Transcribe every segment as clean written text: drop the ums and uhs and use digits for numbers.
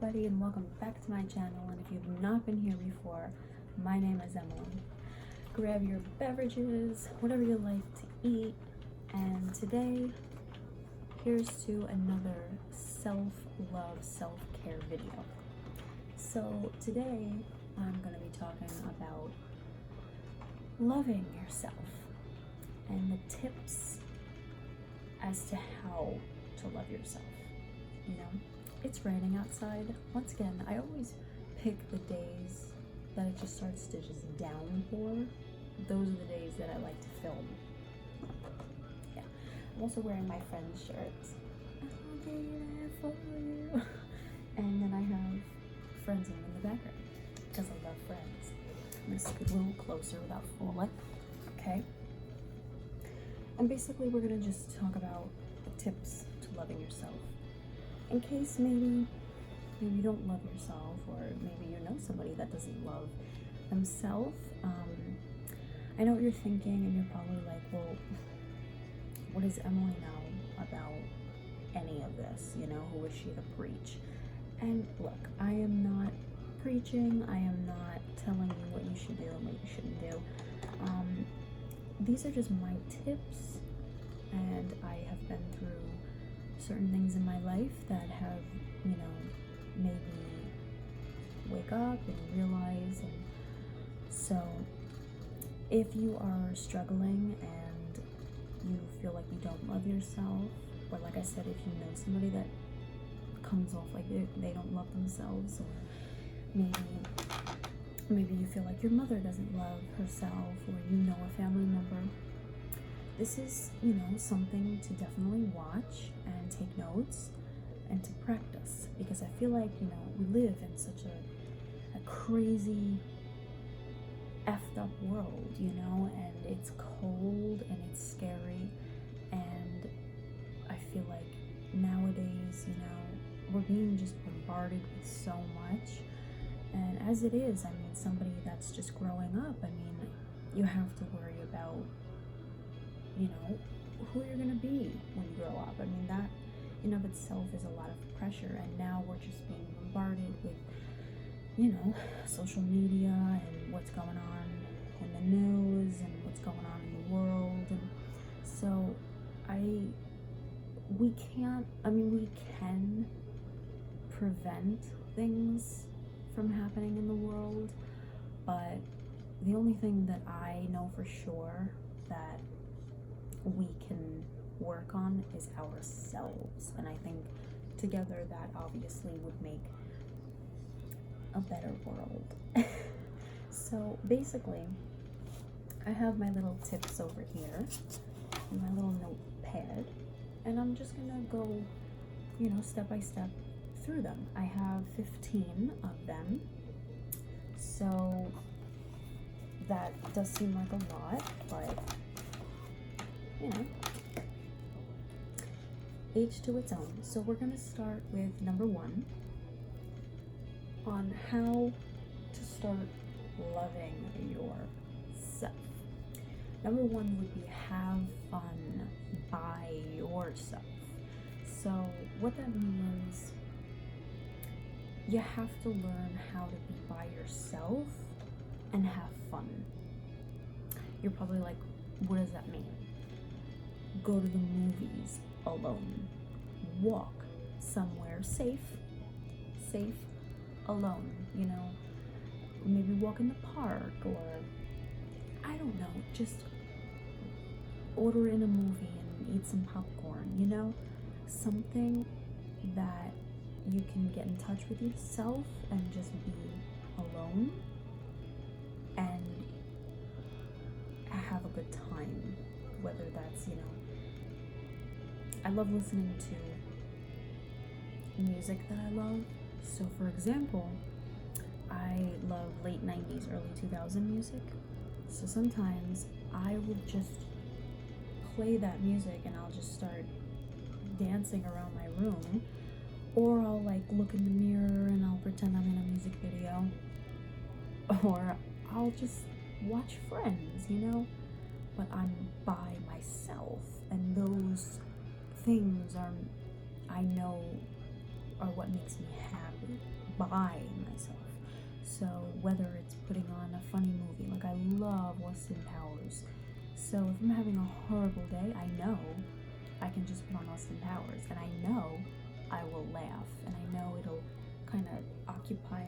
everybody, and welcome back to my channel. And if you've not been here before, my name is Emily. Grab your beverages, whatever you like to eat, and today here's to another self-love, self-care video. So today I'm going to be talking about loving yourself and the tips as to how to love yourself. You know, it's raining outside. Once again, I always pick the days that it just starts to just downpour. Those are the days that I like to film. Yeah, I'm also wearing my friend's shirts. I'll be there for you. And then I have Friends in the background because I love Friends. I'm gonna scoot a little closer without falling. Okay. And basically, we're gonna just talk about the tips to loving yourself. In case maybe you don't love yourself, or maybe you know somebody that doesn't love themselves. I know what you're thinking, and you're probably like, well, what does Emily know about any of this? You know, who is she to preach? And look, I am not preaching. I am not telling you what you should do and what you shouldn't do. These are just my tips, and I have been through certain things in my life that have, you know, made me wake up and realize. And so if you are struggling and you feel like you don't love yourself, or like I said, if you know somebody that comes off like they don't love themselves, or maybe you feel like your mother doesn't love herself, or you know a family member, this is, you know, something to definitely watch and take notes and to practice, because I feel like, you know, we live in such a crazy effed up world, you know, and it's cold and it's scary, and I feel like nowadays, you know, we're being just bombarded with so much. And as it is, I mean, somebody that's just growing up, I mean, you have to worry about, you know, who you're gonna be when you grow up. I mean, that in of itself is a lot of pressure, and now we're just being bombarded with, you know, social media and what's going on in the news and what's going on in the world. And so we can prevent things from happening in the world, but the only thing that I know for sure that we can work on is ourselves. And I think together that obviously would make a better world. So basically, I have my little tips over here in my little notepad, and I'm just gonna go, you know, step by step through them. I have 15 of them, so that does seem like a lot, but you know, each to its own. So we're gonna start with number 1 on how to start loving yourself. Number 1 would be have fun by yourself. So what that means, you have to learn how to be by yourself and have fun. You're probably like, what does that mean? Go to the movies alone. Walk somewhere safe, alone, you know. Maybe walk in the park, or I don't know, just order in a movie and eat some popcorn, you know. Something that you can get in touch with yourself and just be alone and have a good time. Whether that's, you know, I love listening to music that I love. So for example, I love late 90s, early 2000 music. So sometimes I will just play that music and I'll just start dancing around my room, or I'll like look in the mirror and I'll pretend I'm in a music video, or I'll just watch Friends, you know, but I'm by myself, and those things are, I know, are what makes me happy. by myself. So whether it's putting on a funny movie, like I love Austin Powers. So if I'm having a horrible day, I know I can just put on Austin Powers, and I know I will laugh, and I know it'll kind of occupy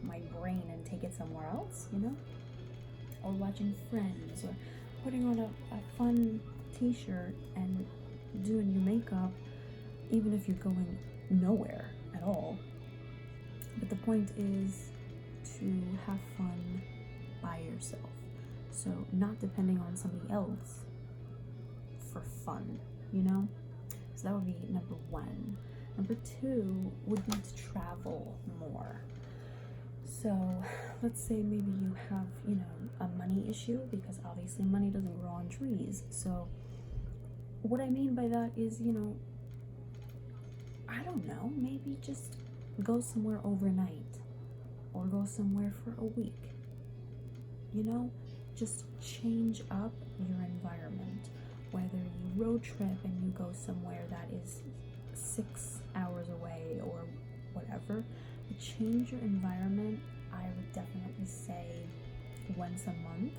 my brain and take it somewhere else, you know? Or watching Friends, or putting on a fun t-shirt and doing your makeup, even if you're going nowhere at all. But the point is to have fun by yourself. So not depending on somebody else for fun, you know? So that would be number one. Number two would be to travel more. So let's say maybe you have, you know, a money issue, because obviously money doesn't grow on trees. So what I mean by that is, you know, I don't know, maybe just go somewhere overnight, or go somewhere for a week. You know, just change up your environment. Whether you road trip and you go somewhere that is 6 hours away or whatever, change your environment. I would definitely say once a month,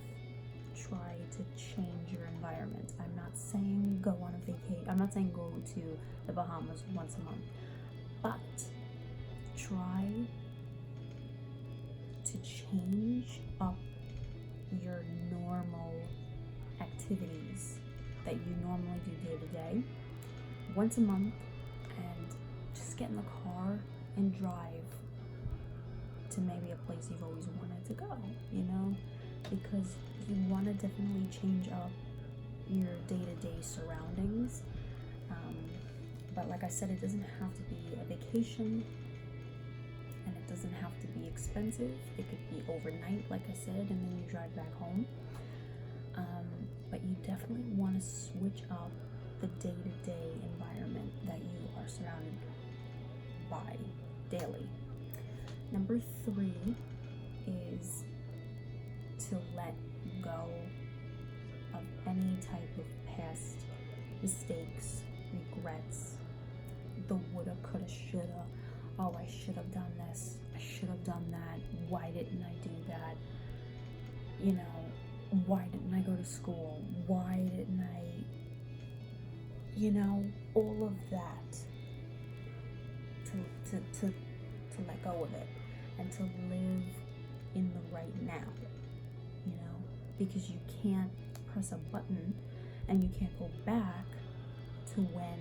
try to change your environment. I'm not saying go on a vacation. I'm not saying go to the Bahamas once a month, but try to change up your normal activities that you normally do day to day once a month, and just get in the car and drive to maybe a place you've always wanted to go, you know, because you want to definitely change up your day-to-day surroundings. But like I said, it doesn't have to be a vacation, and it doesn't have to be expensive. It could be overnight, like I said, and then you drive back home. But you definitely want to switch up the day-to-day environment that you are surrounded by daily. Number three is to let go of any type of past mistakes, regrets, the woulda, coulda, shoulda. Oh, I should have done this. I should have done that. Why didn't I do that? You know, why didn't I go to school? Why didn't I, you know, all of that. To let go of it and to live in the right now, you know, because you can't press a button and you can't go back to when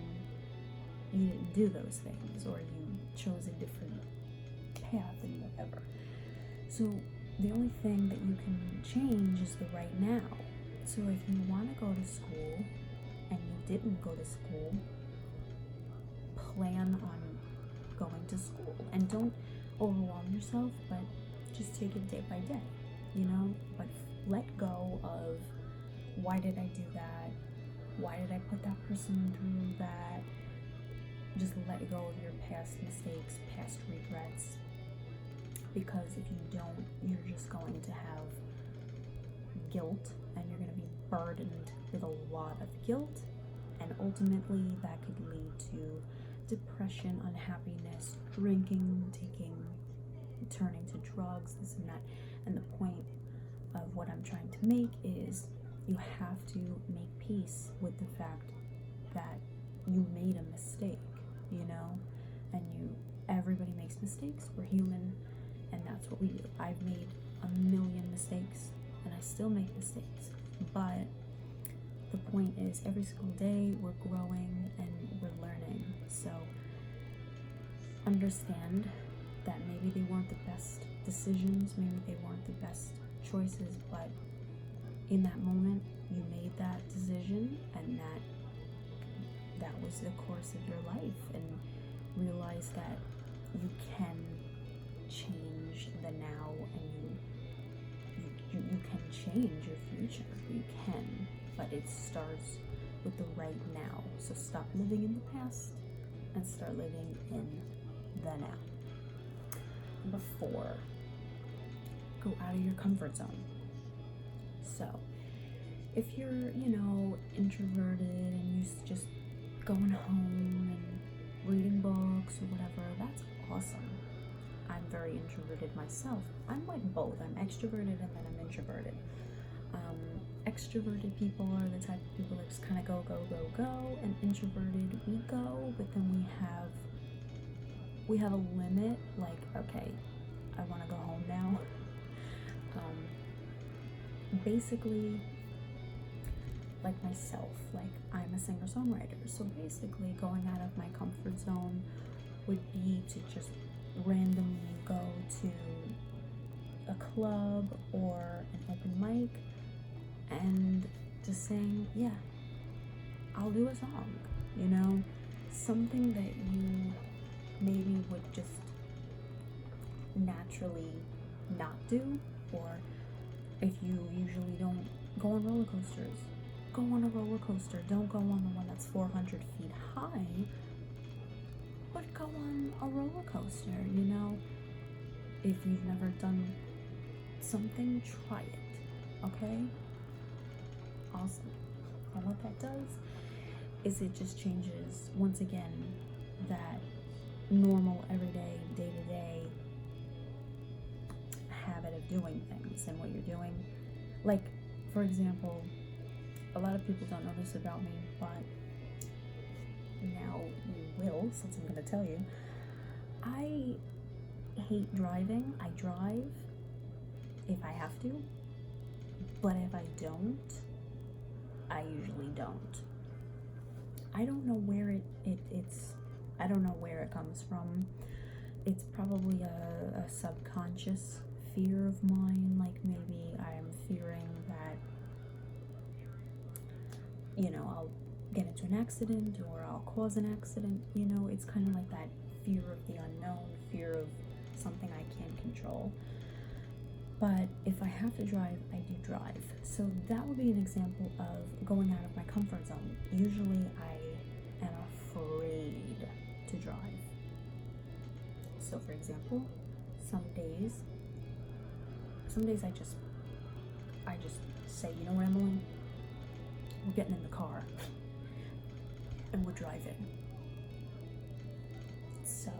you didn't do those things, or you chose a different path and whatever. So the only thing that you can change is the right now. So if you want to go to school and you didn't go to school, plan on going to school, and don't overwhelm yourself, but just take it day by day, you know. But let go of, why did I do that? Why did I put that person through that? Just let go of your past mistakes, past regrets, because if you don't, you're just going to have guilt, and you're going to be burdened with a lot of guilt, and ultimately that could lead to depression, unhappiness, drinking, turning to drugs, this and that. And the point of what I'm trying to make is, you have to make peace with the fact that you made a mistake, you know, and everybody makes mistakes. We're human, and that's what we do. I've made a million mistakes, and I still make mistakes, but the point is, every single day we're growing and we're learning. So understand that maybe they weren't the best decisions, maybe they weren't the best choices, but in that moment you made that decision, and that was the course of your life. And realize that you can change the now, and you can change your future. You can, but it starts with the right now. So stop living in the past and start living in the now. Number 4, go out of your comfort zone. So if you're, you know, introverted and you just going home and reading books or whatever, that's awesome. I'm very introverted myself. I'm like both. I'm extroverted and then I'm introverted. Extroverted people are the type of people that just kind of go, go, go, go, and introverted, we go, but then we have a limit, like, okay, I want to go home now. Basically, like myself, like I'm a singer-songwriter, so basically going out of my comfort zone would be to just randomly go to a club or an open mic and just saying, yeah, I'll do a song, you know, something that you maybe would just naturally not do, or if you usually don't go on roller coasters, go on a roller coaster. Don't go on the one that's 400 feet high, but go on a roller coaster, you know. If you've never done something, try it, okay? Awesome. And what that does is it just changes, once again, that normal, everyday, day-to-day habit of doing things and what you're doing. Like, for example, a lot of people don't know this about me, but now you will, since I'm going to tell you. I hate driving. I drive if I have to, but if I don't, I usually don't. I don't know where I don't know where it comes from. It's probably a subconscious fear of mine. Like, maybe I am fearing that, you know, I'll get into an accident or I'll cause an accident. You know, it's kind of like that fear of the unknown, fear of something I can't control. But if I have to drive, I do drive. So that would be an example of going out of my comfort zone. Usually I am afraid to drive. So for example, some days I just say, you know what, Emily, we're getting in the car and we're driving. So,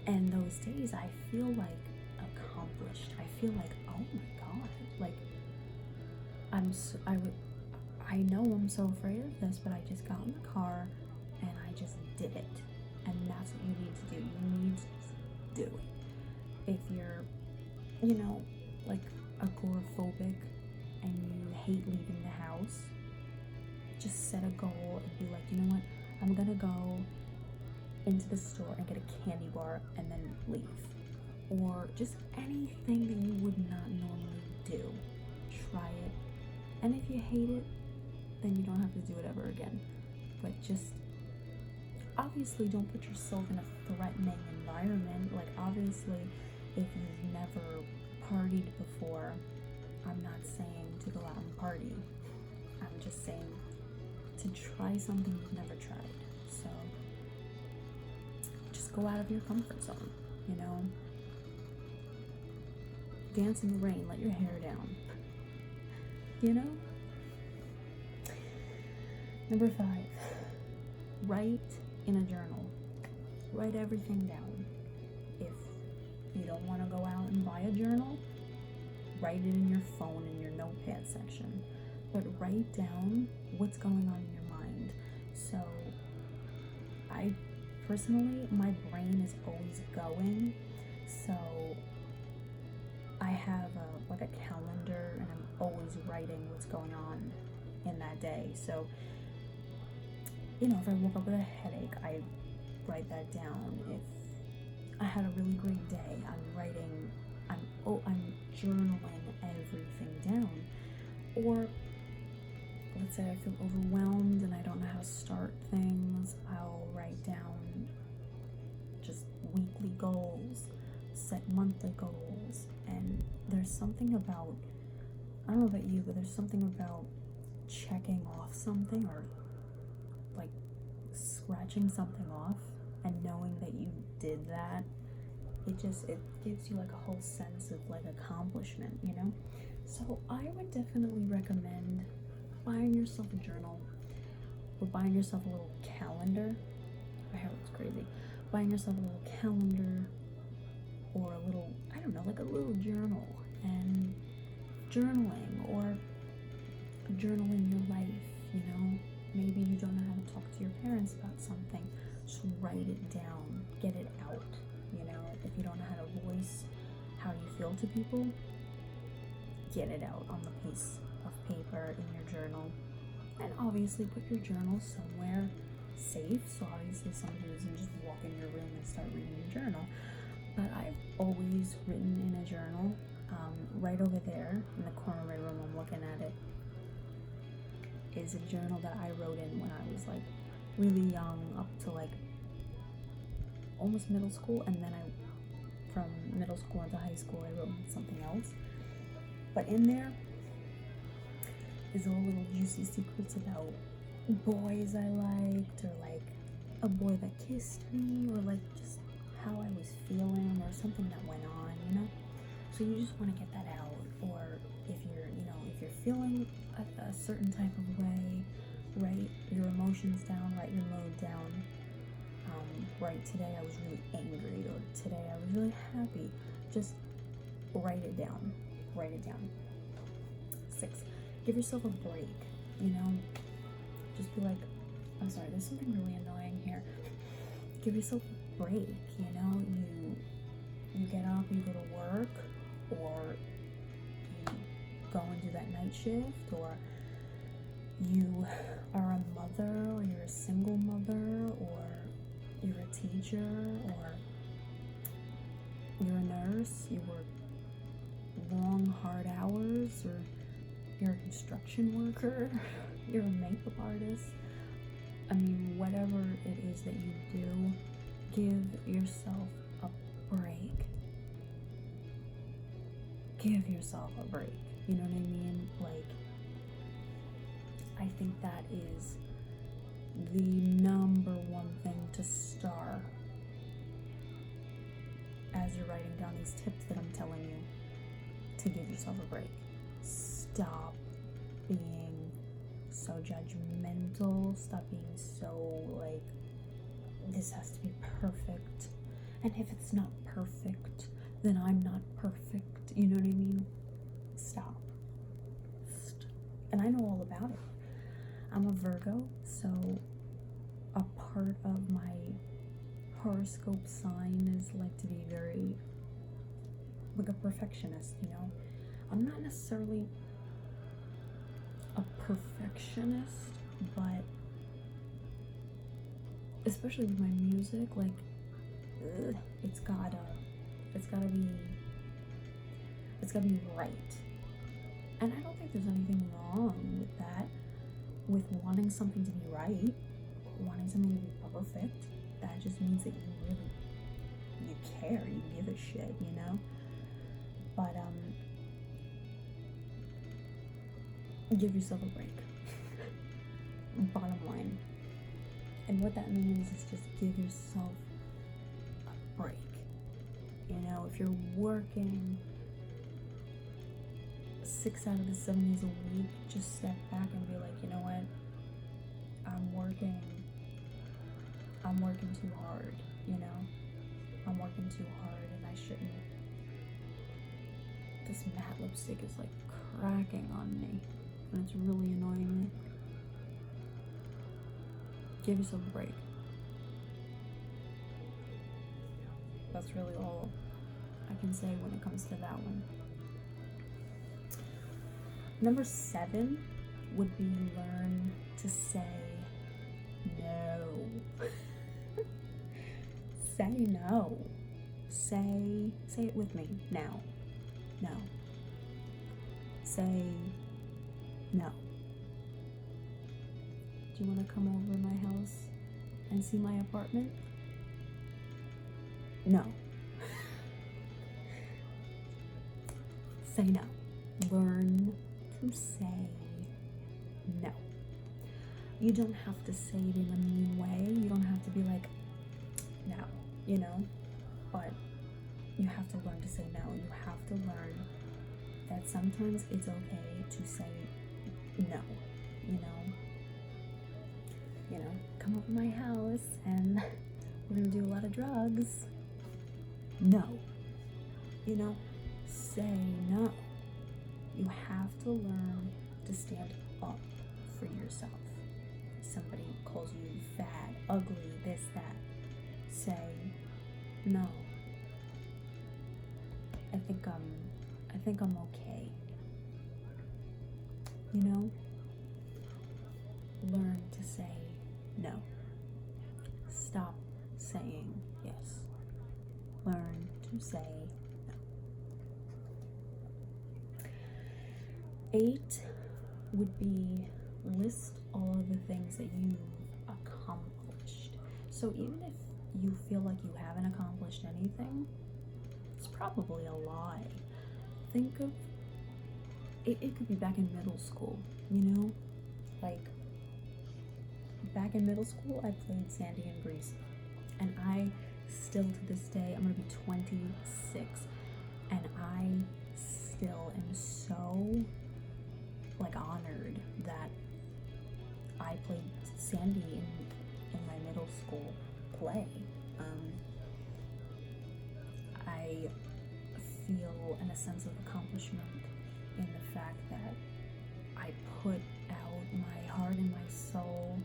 and those days I feel like accomplished. I feel like, oh my god, like I know I'm so afraid of this, but I just got in the car and I just did it. And that's what you need to do. You need to just do it. If you're, you know, like agoraphobic and you hate leaving the house, just set a goal and be like, you know what, I'm gonna go into the store and get a candy bar and then leave. Or just anything that you would not normally do. Try it. And if you hate it, then you don't have to do it ever again. But just, obviously don't put yourself in a threatening environment. Like, obviously, if you've never partied before, I'm not saying to go out and party. I'm just saying to try something you've never tried. So, just go out of your comfort zone, you know? Dance in the rain, let your hair down, you know? Number 5, write in a journal. Write everything down. If you don't want to go out and buy a journal, write it in your phone in your notepad section. But write down what's going on in your mind. So, I personally, my brain is always going, so I have a calendar, and I'm always writing what's going on in that day. So, you know, if I woke up with a headache, I write that down. If I had a really great day, I'm journaling everything down. Or let's say I feel overwhelmed and I don't know how to start things, I'll write down just weekly goals, set monthly goals. And there's something about, I don't know about you, but there's something about checking off something, or like scratching something off and knowing that you did that. It gives you like a whole sense of like accomplishment, you know? So I would definitely recommend buying yourself a journal, or buying yourself a little calendar. My hair looks crazy. Buying yourself a little calendar or little journal and journaling, or journaling your life, you know. Maybe you don't know how to talk to your parents about something, just write it down, get it out, you know. If you don't know how to voice how you feel to people, get it out on the piece of paper in your journal. And obviously put your journal somewhere safe, so obviously somebody doesn't just walk in your room and start reading your journal. But I've always written in a journal. Right over there in the corner of my room, I'm looking at it, is a journal that I wrote in when I was like really young, up to like almost middle school, and then from middle school into high school I wrote something else. But in there is all little juicy secrets about boys I liked, or like a boy that kissed me, or like just how I was feeling, or something that went on, you know. So you just want to get that out. Or if you're feeling a certain type of way, write your emotions down, write your mood down. Write, today I was really angry, or today I was really happy. Just write it down. Write it down. 6, give yourself a break, you know. Just be like, I'm sorry, there's something really annoying here. Give yourself a break, you know. You get up, you go to work, or you go and do that night shift, or you are a mother, or you're a single mother, or you're a teacher, or you're a nurse, you work long, hard hours, or you're a construction worker, you're a makeup artist. I mean, whatever it is that you do, give yourself a break. Give yourself a break. You know what I mean? Like, I think that is the number one thing to start as you're writing down these tips that I'm telling you, to give yourself a break. Stop being so judgmental. Stop being so like, this has to be perfect. And if it's not perfect, then I'm not perfect. You know what I mean? Stop. And I know all about it. I'm a Virgo, so a part of my horoscope sign is like to be very like a perfectionist, you know. I'm not necessarily a perfectionist, but especially with my music, like it's gotta be right. And I don't think there's anything wrong with that, with wanting something to be right, wanting something to be perfect. That just means that you care, you give a shit, you know. But give yourself a break. Bottom line. And what that means is just give yourself a break. You know, if you're working 6 out of the 7 days a week, just step back and be like, you know what? I'm working too hard, you know? I'm working too hard and I shouldn't. This matte lipstick is like cracking on me and it's really annoying me. Give yourself a break. That's really all I can say when it comes to that one. Number 7 would be learn to say no. Say no. Say it with me now. No. Say no. Do you want to come over to my house and see my apartment? No. Say no. Learn to say no. You don't have to say it in a mean way. You don't have to be like, no, you know, but you have to learn to say no. You have to learn that sometimes it's okay to say no, you know, come over to my house and we're gonna do a lot of drugs. No, you know, say no. You have to learn to stand up for yourself. Somebody calls you fat, ugly, this, that. Say no. I think I'm okay. You know? Learn to say no. Stop saying yes. Learn to say no. 8 would be list all of the things that you've accomplished. So even if you feel like you haven't accomplished anything, it's probably a lie. Think of it, it could be back in middle school, you know? Like, back in middle school, I played Sandy and Grease. And I still, to this day, I'm gonna be 26, and I still am so, like, honored that I played Sandy in my middle school play. I feel a sense of accomplishment in the fact that I put out my heart and my soul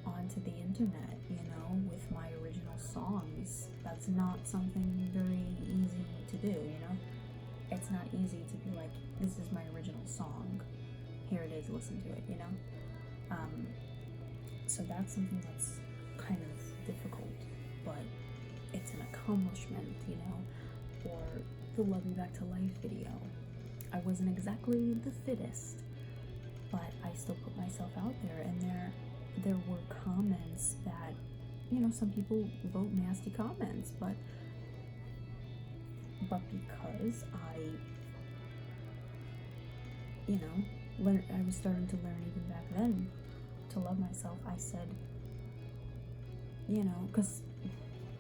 onto the internet, you know, with my original songs. That's not something very easy to do, you know? It's not easy to be like, this is my original song, here it is, listen to it, you know? So that's something that's kind of difficult, but it's an accomplishment, you know? Or the Love Me Back to Life video. I wasn't exactly the fittest, but I still put myself out there, and there were comments that, you know, some people wrote nasty comments, but because I, you know, I was starting to learn even back then to love myself, I said, you know, because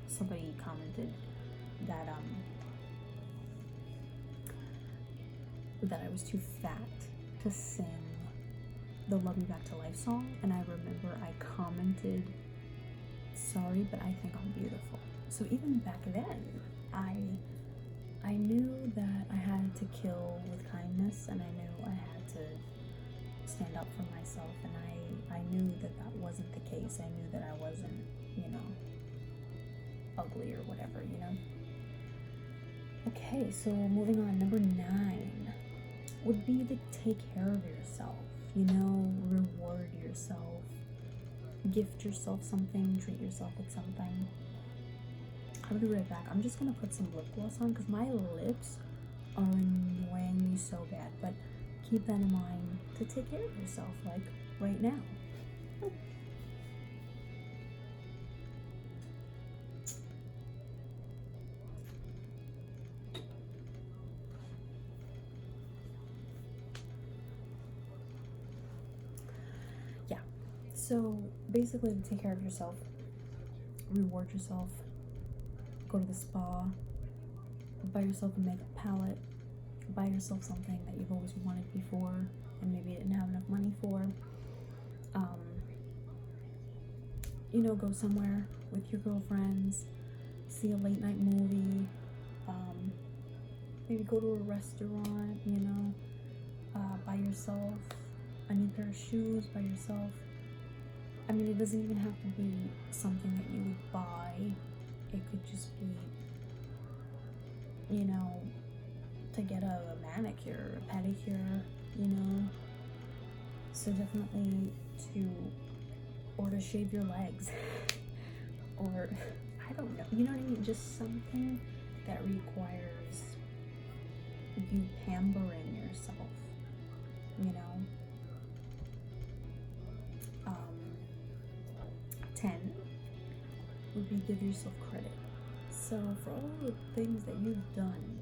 somebody commented that that I was too fat to sing the Love Me Back to Life song, and I remember I commented, sorry, but I think I'm beautiful. So even back then, I knew that I had to kill with kindness, and I knew I had to stand up for myself, and I knew that wasn't the case. I knew that I wasn't, you know, ugly or whatever, you know? Okay, so moving on, number 9 would be to take care of yourself, you know, reward yourself, gift yourself something, treat yourself with something. I'll be right back. I'm just gonna put some lip gloss on because my lips are annoying me so bad, but keep that in mind to take care of yourself, like right now. Yeah, so basically to take care of yourself, reward yourself, go to the spa, buy yourself a makeup palette, buy yourself something that you've always wanted before and maybe didn't have enough money for. You know, go somewhere with your girlfriends, see a late night movie, maybe go to a restaurant, you know, by yourself, a new pair of shoes by yourself. I mean, it doesn't even have to be something that you would buy. It could just be, you know, to get a manicure, a pedicure, you know. So definitely or to shave your legs, or I don't know, you know what I mean? Just something that requires you pampering yourself, you know. 10 would be give yourself credit. So for all the things that you've done,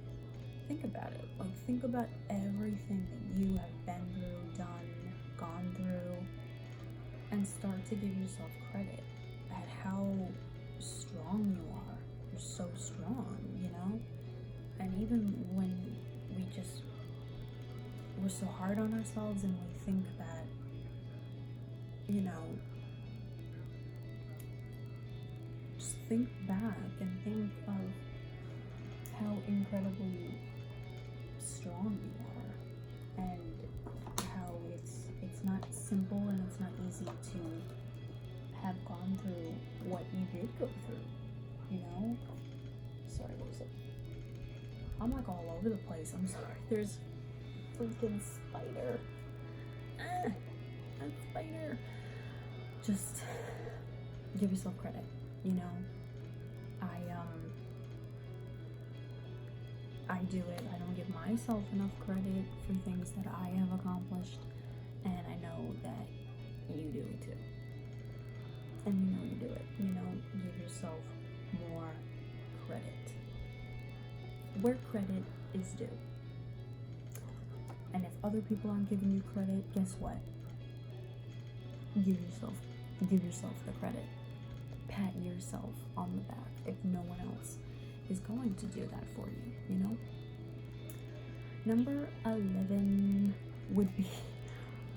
think about it. Like, think about everything that you have been through, done, gone through, and start to give yourself credit at how strong you are. You're so strong, you know? And even when we're so hard on ourselves and we think that, you know, just think back and think of how incredibly strong you are, and how it's not simple and it's not easy to have gone through what you did go through, you know? Sorry, I'm like all over the place. I'm sorry. There's a freaking spider. A spider. Just give yourself credit, you know? I do it. I don't give myself enough credit for things that I have accomplished, and I know that you do it too. And you know you do it. You know, give yourself more credit. Where credit is due. And if other people aren't giving you credit, guess what? Give yourself the credit. Pat yourself on the back if no one else is going to do that for you, you know? Number 11 would be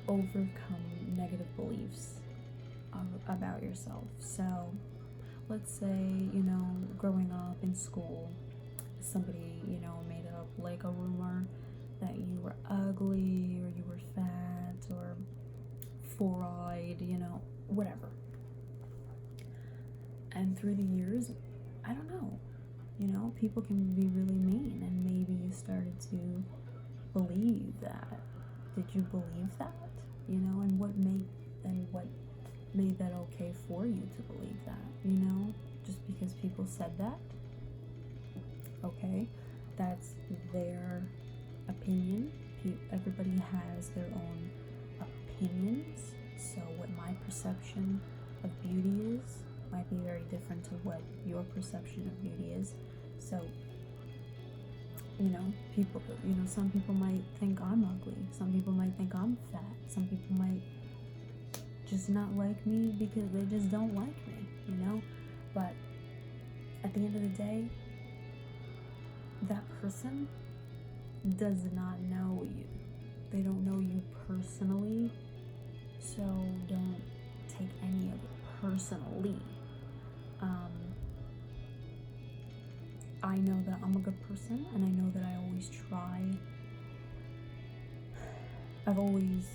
overcome negative beliefs about yourself. So let's say, you know, growing up in school, somebody, you know, made up like a rumor that you were ugly or you were fat or four-eyed, you know, whatever. And through the years, I don't know, you know, people can be really mean, and maybe you started to believe that. Did you believe that? You know, and what made that okay for you to believe that, you know? Just because people said that? Okay, that's their opinion. Everybody has their own opinions. So what my perception of beauty is might be very different to what your perception of beauty is. So, you know, some people might think I'm ugly. Some people might think I'm fat. Some people might just not like me because they just don't like me, you know? But at the end of the day, that person does not know you. They don't know you personally, so don't take any of it personally. I know that I'm a good person, and I know that I always try. I've always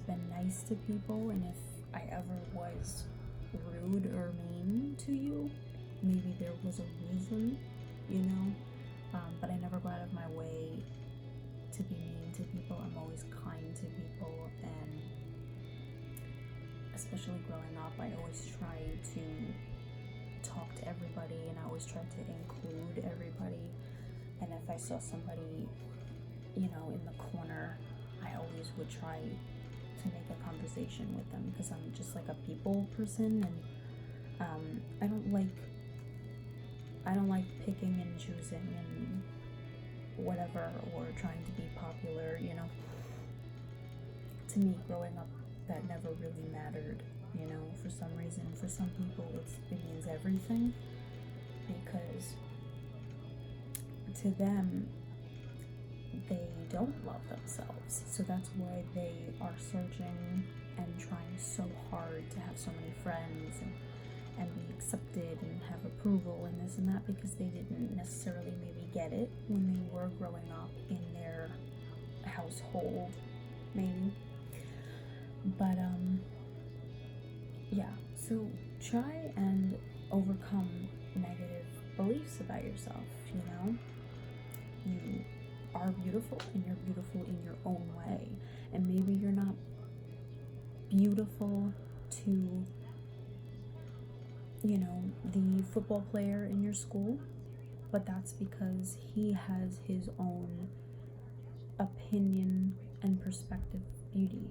been nice to people, and if I ever was rude or mean to you, maybe there was a reason, you know, but I never go out of my way to be mean to people. I'm always kind to people, and especially growing up, I always try to talk to everybody, and I always try to include everybody. And if I saw somebody, you know, in the corner, I always would try to make a conversation with them, because I'm just like a people person, and I don't like picking and choosing and whatever, or trying to be popular, you know. To me, growing up, that never really mattered, you know. For some reason, for some people, it means everything, because to them, they don't love themselves. So that's why they are searching and trying so hard to have so many friends and be accepted and have approval and this and that, because they didn't necessarily maybe get it when they were growing up in their household, maybe. But yeah, so try and overcome negative beliefs about yourself, you know. You are beautiful, and you're beautiful in your own way, and maybe you're not beautiful to, you know, the football player in your school, but that's because he has his own opinion and perspective of beauty.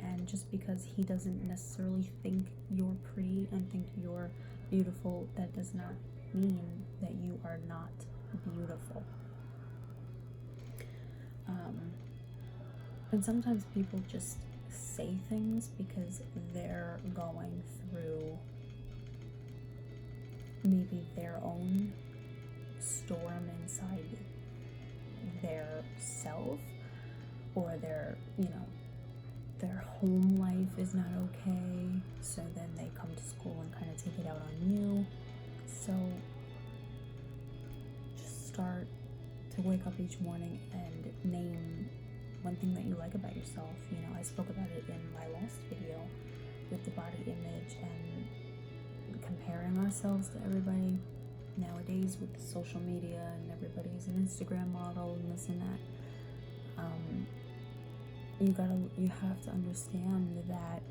And just because he doesn't necessarily think you're pretty and think you're beautiful, that does not mean that you are not beautiful. And sometimes people just say things because they're going through maybe their own storm inside their self, or their, you know, their home life is not okay, so then they come to school and kind of take it out on you. So just start to to wake up each morning and name one thing that you like about yourself. You know, I spoke about it in my last video with the body image and comparing ourselves to everybody nowadays with social media, and everybody's an Instagram model and this and that. You have to understand that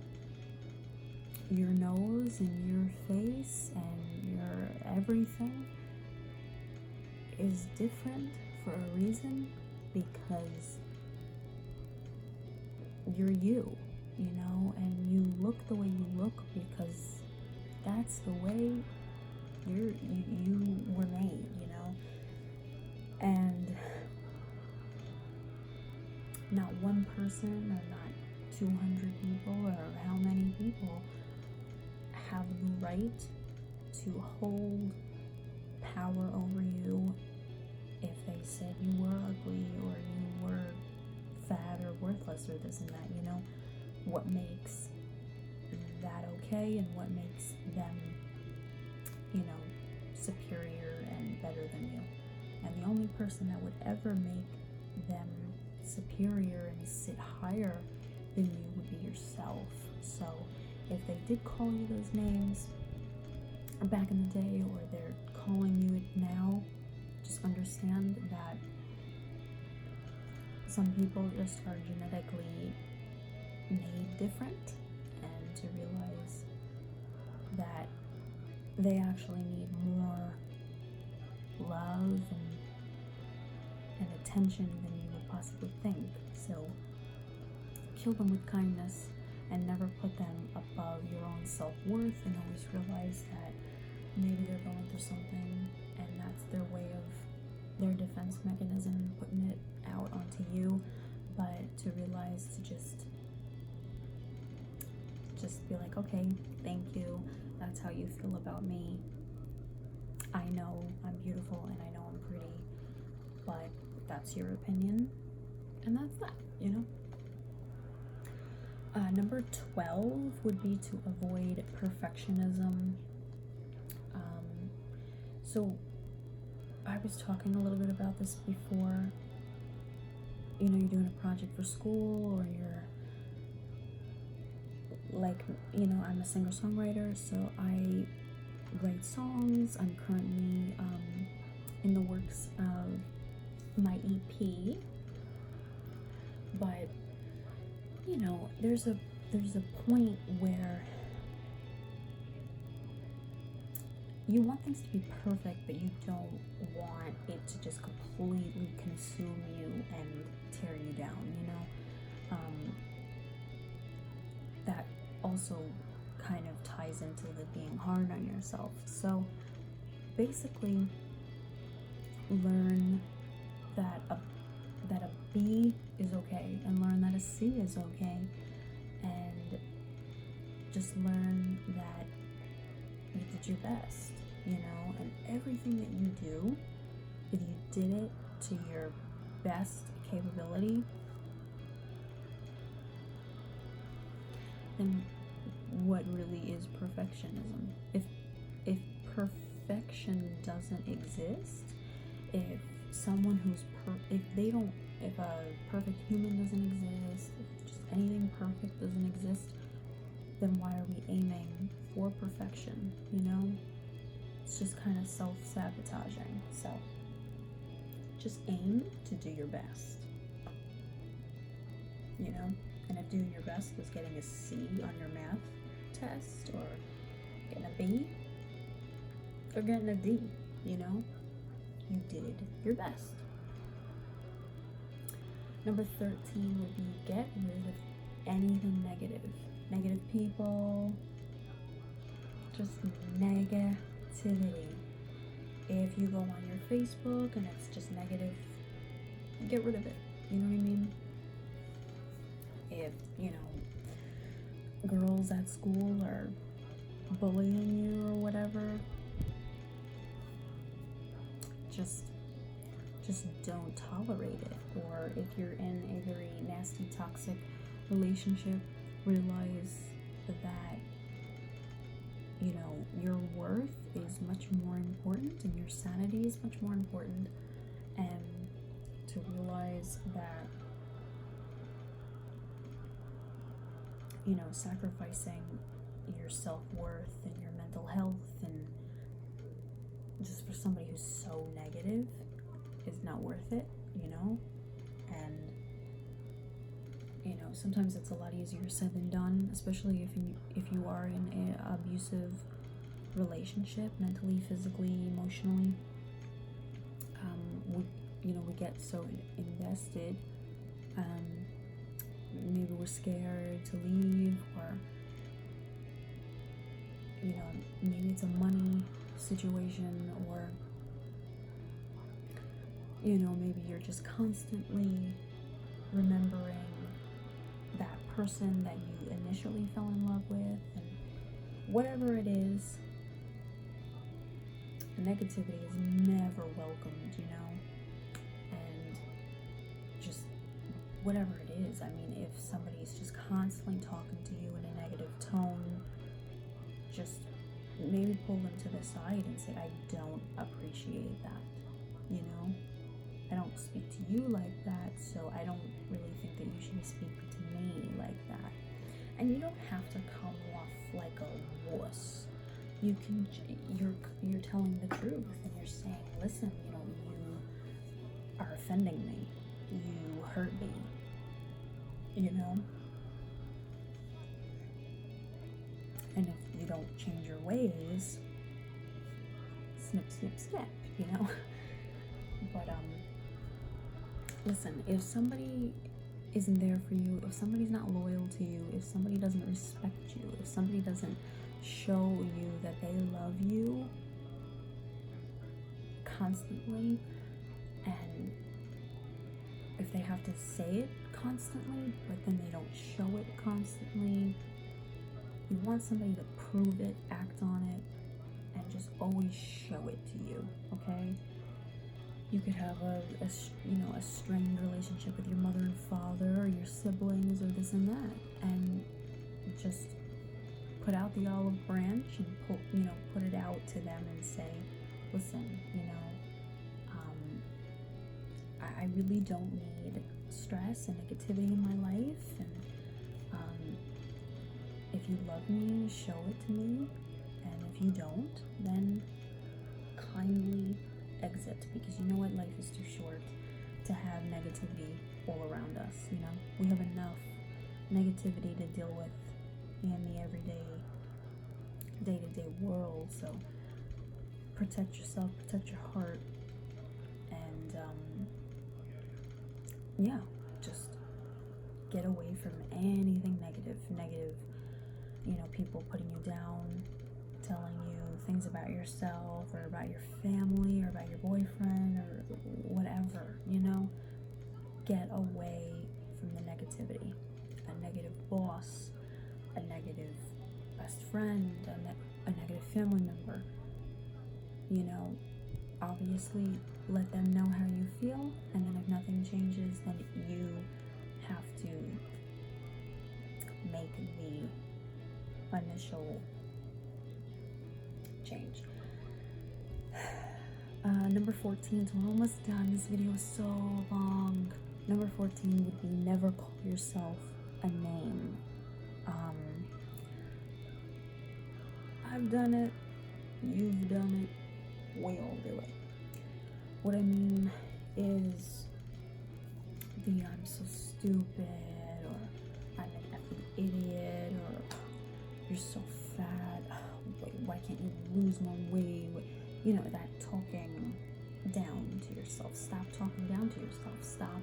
your nose and your face and your everything is different for a reason, because you're you, you know, and you look the way you look because that's the way you were made, you know. And not one person or not 200 people or how many people have the right to hold power over you if they said you were ugly or you were fat or worthless or this and that. You know, what makes that okay and what makes them, you know, superior and better than you. And the only person that would ever make them superior and sit higher than you would be yourself. So if they did call you those names back in the day, or they're calling you it now, just understand that some people just are genetically made different, and to realize that they actually need more love and attention than you would possibly think. So kill them with kindness and never put them above your own self-worth, and always realize that maybe they're going through something and that's their way of their defense mechanism, putting it out onto you. But to realize to just be like, okay, thank you, that's how you feel about me. I know I'm beautiful and I know I'm pretty, but that's your opinion, and that's that, you know. Number 12 would be to avoid perfectionism. So I was talking a little bit about this before. You know, you're doing a project for school, or you're like, you know, I'm a singer-songwriter, so I write songs. I'm currently in the works of my EP, but you know, there's a point where you want things to be perfect, but you don't want it to just completely consume you and tear you down, you know. That also kind of ties into the being hard on yourself. So basically, learn that a B is okay, and learn that a C is okay, and just learn that you did your best, you know. And everything that you do, if you did it to your best capability, then what really is perfectionism? If perfection doesn't exist, if someone who's if a perfect human doesn't exist, if just anything perfect doesn't exist, then why are we aiming for perfection, you know? It's just kind of self-sabotaging. So just aim to do your best, you know. And if doing your best was getting a C on your math test, or getting a B, or getting a D, you know, you did your best. Number 13 would be get rid of anything negative. Negative people, just negativity. If you go on your Facebook and it's just negative, get rid of it. You know what I mean? If, you know, girls at school are bullying you or whatever, just don't tolerate it. Or if you're in a very nasty, toxic relationship, realize that, you know, your worth is much more important and your sanity is much more important, and to realize that, you know, sacrificing your self-worth and your mental health and just for somebody who's so negative is not worth it, you know? And, you know, sometimes it's a lot easier said than done, especially if you are in an abusive relationship, mentally, physically, emotionally. We get so invested. Maybe we're scared to leave, or, you know, maybe it's a money situation, or, you know, maybe you're just constantly remembering that person that you initially fell in love with, and whatever it is, negativity is never welcomed, you know, and just whatever it is. I mean, if somebody's just constantly talking to you in a negative tone, just maybe pull them to the side and say, I don't appreciate that, you know? I don't speak to you like that, so I don't really think that you should be speaking to me like that. And you don't have to come off like a wuss. You're telling the truth, and you're saying, listen, you know, you are offending me, you hurt me, you know? And if you don't change your ways, snip, snip, snip, you know? But, listen, if somebody isn't there for you, if somebody's not loyal to you, if somebody doesn't respect you, if somebody doesn't show you that they love you constantly, and if they have to say it constantly, but then they don't show it constantly, you want somebody to prove it, act on it, and just always show it to you, okay? You could have a strained relationship with your mother and father, or your siblings, or this and that, and just put out the olive branch and put it out to them and say, listen, you know, I really don't need stress and negativity in my life, and if you love me, show it to me, and if you don't, then kindly exit, because you know what, life is too short to have negativity all around us. You know, we have enough negativity to deal with in the everyday, day-to-day world. So protect yourself, protect your heart, and just get away from anything negative, you know, people putting you down, telling you things about yourself or about your family or about your boyfriend or whatever, you know. Get away from the negativity. A negative boss, a negative best friend, a negative family member, you know, obviously let them know how you feel, and then if nothing changes, then you have to make the initial change. Number 14, so we're almost done. This video is so long. Number 14 would be never call yourself a name. I've done it, you've done it, we all do it. What I mean is the I'm so stupid, or I'm an effing idiot, or you're so fat, wait, why can't you lose more weight? You know, that talking down to yourself. Stop talking down to yourself. Stop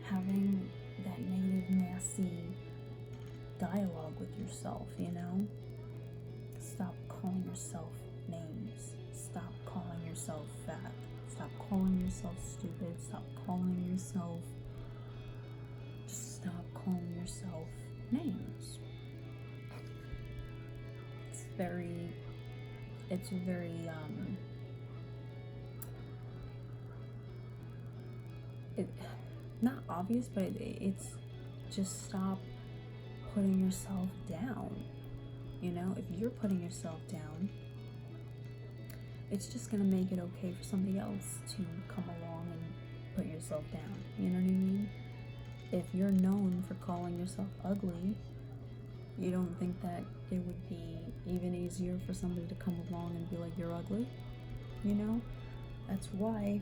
having that negative, nasty dialogue with yourself, you know? Stop calling yourself names. Stop calling yourself fat. Stop calling yourself stupid. Stop calling yourself... Just stop calling yourself names. It's very not obvious, but it's just stop putting yourself down. You know, if you're putting yourself down, it's just gonna make it okay for somebody else to come along and put yourself down. You know what I mean? If you're known for calling yourself ugly, you don't think that it would be even easier for somebody to come along and be like, you're ugly? You know? That's why,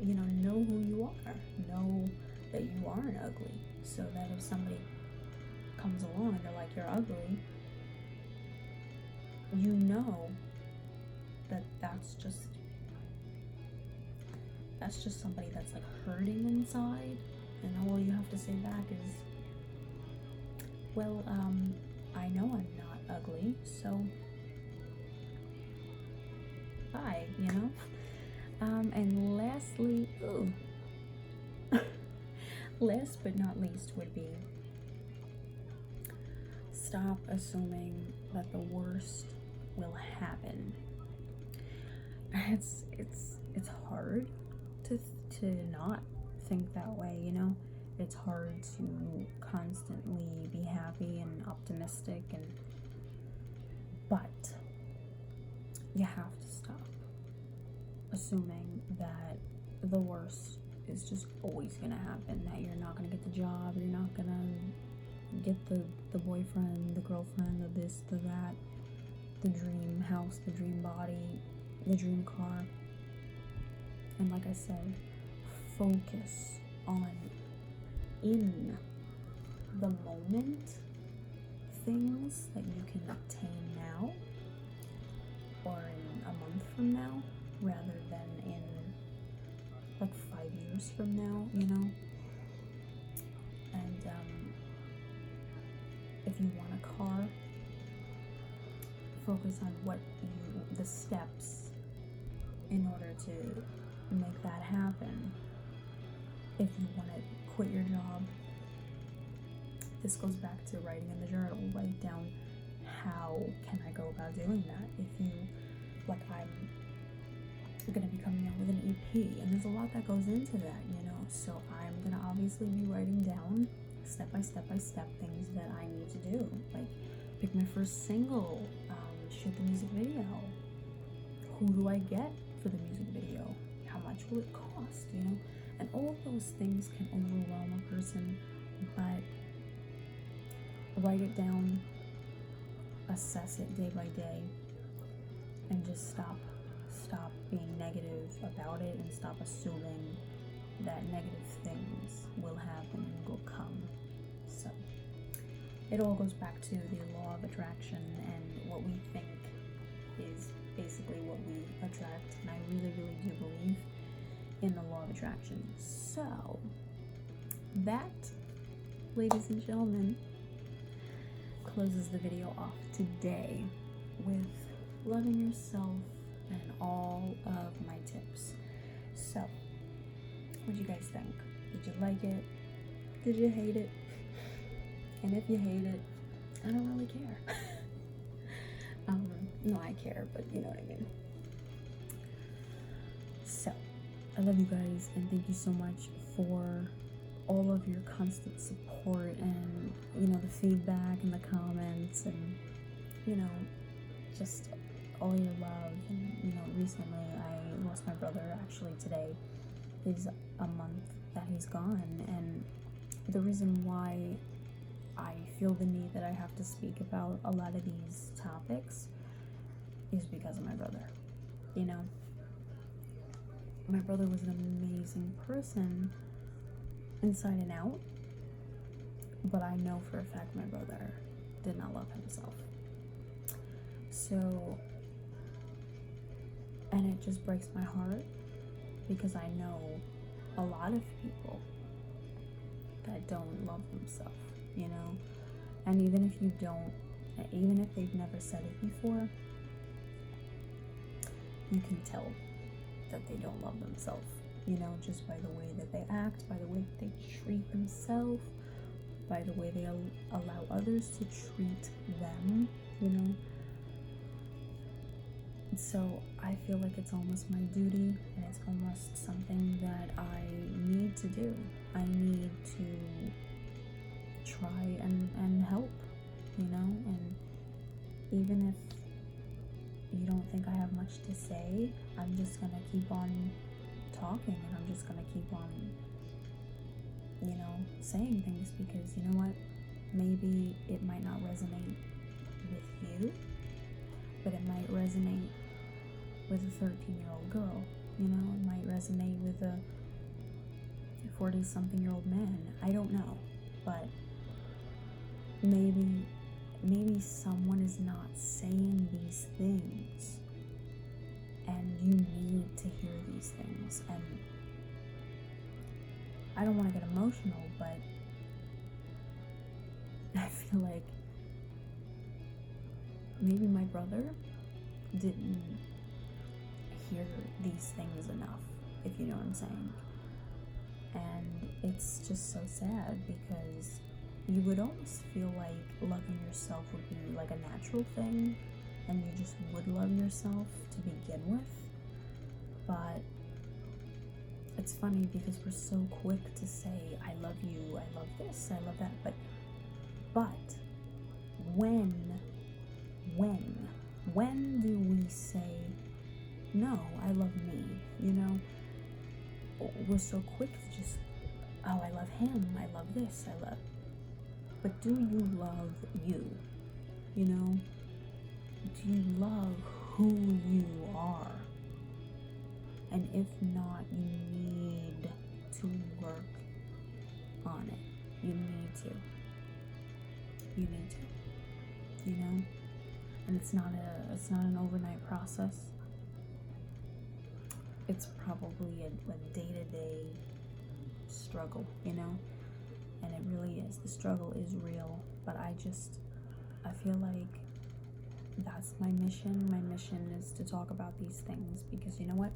know who you are. Know that you aren't ugly. So that if somebody comes along and they're like, you're ugly, you know that that's just somebody that's like hurting inside, and all you have to say back is, well, I know I'm not ugly, so bye, and lastly, last but not least would be, stop assuming that the worst will happen. It's hard to not think that way, It's hard to constantly be happy and optimistic, but you have to stop assuming that the worst is just always gonna happen, that you're not gonna get the job, you're not gonna get the boyfriend, the girlfriend, the this, the that, the dream house, the dream body, the dream car. And like I said, focus on in the moment things that you can obtain now or in a month from now rather than in like 5 years from now, And if you want a car, focus on the steps in order to make that happen. If you want to quit your job, this goes back to writing in the journal. Write down, how can I go about doing that? If you, like, I'm going to be coming out with an EP, and there's a lot that goes into that, so I'm going to obviously be writing down step by step things that I need to do, like pick my first single, shoot the music video, who do I get for the music video, how much will it cost, and all of those things can overwhelm a person, but write it down, assess it day by day, and just stop being negative about it, and stop assuming that negative things will happen and will come. So it all goes back to the law of attraction, and what we think is basically what we attract, and I really, really do believe in the law of attraction. So that, ladies and gentlemen, closes the video off today with loving yourself and all of my tips. So what do you guys think? Did you like it? Did you hate it? And if you hate it, I don't really care. No, I care, but you know what I mean. So I love you guys, and thank you so much for all of your constant support, and the feedback and the comments, and just all your love. And recently I lost my brother. Actually, today is a month that he's gone, and the reason why I feel the need that I have to speak about a lot of these topics is because of my brother. My brother was an amazing person inside and out, but I know for a fact my brother did not love himself. So, and it just breaks my heart, because I know a lot of people that don't love themselves, and even if they've never said it before, you can tell that they don't love themselves, just by the way that they act, by the way that they treat themselves, by the way they allow others to treat them, So I feel like it's almost my duty, and it's almost something that I need to do. I need to try and help, and even if you don't think I have much to say, I'm just gonna keep on talking, and I'm just gonna keep on, saying things, because you know what? Maybe it might not resonate with you, but it might resonate with a 13-year-old girl. It might resonate with a 40-something-year-old man. I don't know, but maybe someone is not saying these things, and you need to hear these things. And I don't want to get emotional, but I feel like maybe my brother didn't hear these things enough, if you know what I'm saying. And it's just so sad, because you would almost feel like loving yourself would be like a natural thing, and you just would love yourself to begin with. But it's funny, because we're so quick to say, I love you, I love this, I love that, but when do we say, no, I love me? We're so quick to just, oh, I love him, I love this, but do you love you? Do you love who you are? And if not, you need to work on it. You need to. And it's not an overnight process. It's probably a day-to-day struggle, and it really is. The struggle is real, but I feel like that's my mission. My mission is to talk about these things, because you know what?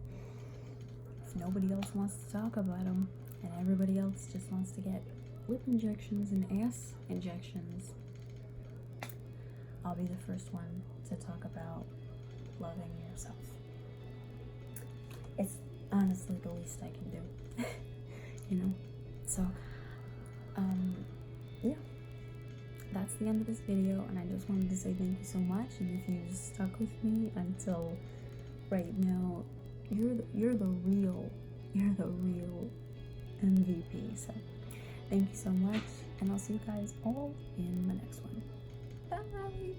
If nobody else wants to talk about them, and everybody else just wants to get lip injections and ass injections, I'll be the first one to talk about loving yourself. It's honestly the least I can do. So yeah, that's the end of this video, and I just wanted to say thank you so much. And if you stuck with me until right now, you're the real MVP. So thank you so much, and I'll see you guys all in the next one. Bye.